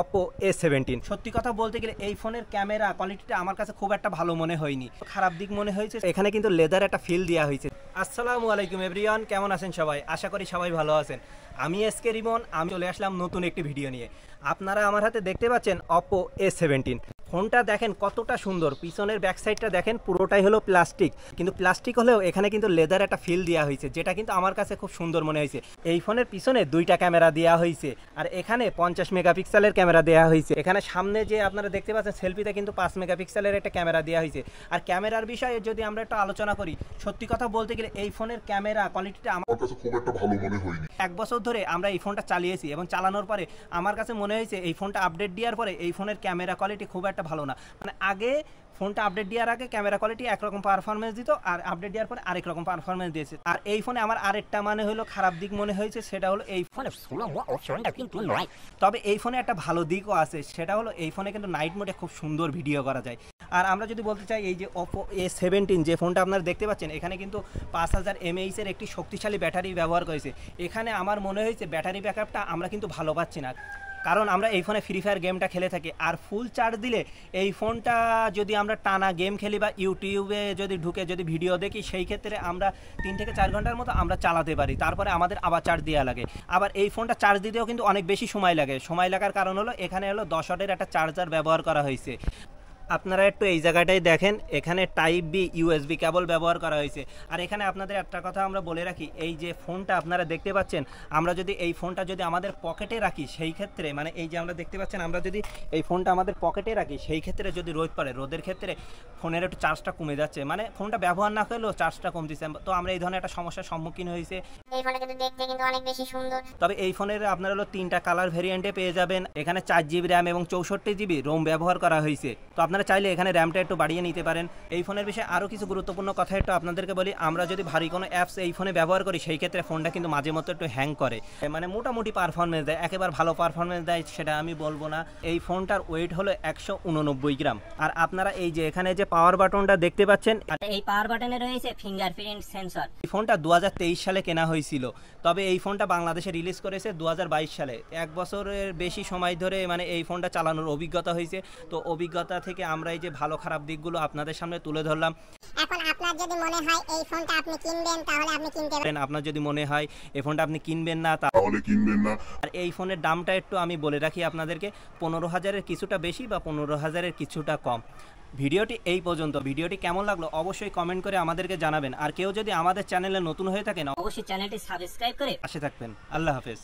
Oppo A17 সত্যি কথা বলতে গেলে এই ফোনের ক্যামেরা কোয়ালিটিটা আমার কাছে খুব একটা ভালো মনে হয়নি, খারাপ দিক মনে হয়েছে। এখানে কিন্তু লেদার একটা ফিল দেওয়া হয়েছে। আসসালামু আলাইকুম এভরিওয়ান, কেমন আছেন সবাই? আশা করি সবাই ভালো আছেন। আমি এসকে রিমন, আমি চলে আসলাম নতুন একটি ভিডিও নিয়ে। আপনারা আমার হাতে দেখতে পাচ্ছেন Oppo A17 ফোনটা দেখেন কতটা সুন্দর। পিছনের ব্যাক সাইডটা দেখেন পুরোটাই হলো প্লাস্টিক, কিন্তু প্লাস্টিক হলেও এখানে কিন্তু লেদার একটা ফিল দেওয়া হয়েছে, যেটা কিন্তু আমার কাছে খুব সুন্দর মনে হয়েছে। এই ফোনের পিছনে দুইটা ক্যামেরা দেওয়া হয়েছে, আর এখানে 50 মেগাপিক্সেলের ক্যামেরা দেওয়া হয়েছে। এখানে সামনে যে আপনারা দেখতে পাচ্ছেন সেলফিতে কিন্তু 5 মেগাপিক্সেলের একটা ক্যামেরা দেওয়া হয়েছে। আর ক্যামেরার বিষয়ে যদি আমরা একটু আলোচনা করি, সত্যি কথা বলতে গেলে এই ফোনের ক্যামেরা কোয়ালিটিটা আমার কাছে খুব একটা ভালো মনে হয়নি। 1 বছর ধরে আমরা এই ফোনটা চালিয়েছি এবং চালানোর পরে আমার কাছে মনে হয়েছে এই ফোনটা আপডেট দেওয়ার পরে এই ফোনের ক্যামেরা কোয়ালিটি খুব একটা ভালো না। মানে আগে ফোনটা আপডেট দেওয়ার আগে ক্যামেরা কোয়ালিটি একরকম পারফরমেন্স দিত, আর আপডেট দেওয়ার পরে আরেক রকম পারফরমেন্স দিয়েছে। আর এই ফোনে আমার আরেকটা মানে হলো খারাপ দিক মনে হয়েছে, সেটা হলো এই ফোনে তবে এই ফোনে একটা ভালো দিকও আছে, সেটা হলো এই ফোনে কিন্তু নাইট মোডে খুব সুন্দর ভিডিও করা যায়। আর আমরা যদি বলতে চাই এই যে Oppo A17 যে ফোনটা আপনারা দেখতে পাচ্ছেন, এখানে কিন্তু 5000 mAh এর একটি শক্তিশালী ব্যাটারি ব্যবহার করেছে। এখানে আমার মনে হয়েছে ব্যাটারি ব্যাকআপটা আমরা কিন্তু ভালো পাচ্ছি না, কারণ আমরা এই ফোনে ফ্রি ফায়ার গেমটা খেলে থাকি। আর ফুল চার্জ দিলে এই ফোনটা যদি আমরা টানা গেম খেলি বা ইউটিউবে যদি ঢুকে যদি ভিডিও দেখি, সেই ক্ষেত্রে আমরা 3 থেকে 4 ঘন্টার মতো আমরা চালাতে পারি, তারপরে আমাদের আবার চার্জ দেওয়া লাগে। আবার এই ফোনটা চার্জ দিতেও কিন্তু অনেক বেশি সময় লাগে। সময় লাগার কারণ হলো এখানে হলো 10 ওয়াটের একটা চার্জার ব্যবহার করা হয়েছে। আপনারা একটু এই জায়গাটাই দেখেন, এখানে টাইপ বি ইউএসবি কেবল ব্যবহার করা হয়েছে। আর এখানে আপনাদের একটা কথা আমরা বলে রাখি, এই যে ফোনটা আপনারা দেখতে পাচ্ছেন, আমরা যদি এই ফোনটা যদি আমাদের পকেটে রাখি, সেই ক্ষেত্রে মানে এই যে আমরা দেখতে পাচ্ছেন, আমরা যদি এই ফোনটা আমাদের পকেটে রাখি, সেই ক্ষেত্রে যদি রোদ পড়ে, রোদের ক্ষেত্রে ফোনের একটু চার্জটা কমে যাচ্ছে, মানে ফোনটা ব্যবহার না করলেও চার্জটা কমতেছে। তো আমরা এই ধরনের একটা সমস্যার সম্মুখীন হয়েছে। এই ফোনটা কিন্তু দেখতে কিন্তু অনেক বেশি সুন্দর। তবে এই ফোনের আপনারা হলো 3টা কালার ভেরিয়েন্টে পেয়ে যাবেন। এখানে 4GB র্যাম এবং 64GB রোম ব্যবহার করা হয়েছে। তো আপনারা চাইলে এখানে র্যামটা একটু বাড়িয়ে নিতে পারেন। এই ফোনের বিষয়ে আরও কিছু গুরুত্বপূর্ণ কথা একটু আপনাদেরকে বলি। আমরা যদি ভারী কোনো অ্যাপস এই ফোনে ব্যবহার করি, সেই ক্ষেত্রে ফোনটা কিন্তু মাঝে মতো একটু হ্যাং করে, মানে মোটামুটি পারফরমেন্স দেয়, একেবারে ভালো পারফরমেন্স দেয় সেটা আমি বলবো না। এই ফোনটার ওয়েট হলো 189 গ্রাম। আর আপনারা এই যে এখানে যে পাওয়ার বাটনটা দেখতে পাচ্ছেন, এই পাওয়ার বাটনে রয়েছে ফিঙ্গারপ্রিন্ট সেন্সর। এই ফোনটা 2023 সালে কেনা হয়েছিল, তবে এই ফোনটা বাংলাদেশে রিলিজ করেছে 2022 সালে। 1 বছরের বেশি সময় ধরে মানে এই ফোনটা চালানোর অভিজ্ঞতা হয়েছে। তো অভিজ্ঞতা থেকে আমরা এই যে ভালো খারাপ দিকগুলো আপনাদের সামনে তুলে ধরলাম। এখন আপনার যদি মনে হয় এই ফোনটা আপনি কিনবেন, তাহলে আপনি কিনতে পারেন। আপনার যদি মনে হয় এই ফোনটা আপনি কিনবেন না, তাহলে কিনবেন না। আর এই ফোনের দামটা একটু আমি বলে রাখি আপনাদেরকে, 15,000-এর কিছুটা বেশি বা 15,000-এর কিছুটা কম। ভিডিওটি এই পর্যন্ত। ভিডিওটি কেমন লাগলো অবশ্যই কমেন্ট করে আমাদেরকে জানাবেন। আর কেউ যদি আমাদের চ্যানেলে নতুন হয়ে থাকেন, অবশ্যই চ্যানেলটি সাবস্ক্রাইব করে পাশে থাকবেন। আল্লাহ হাফেজ।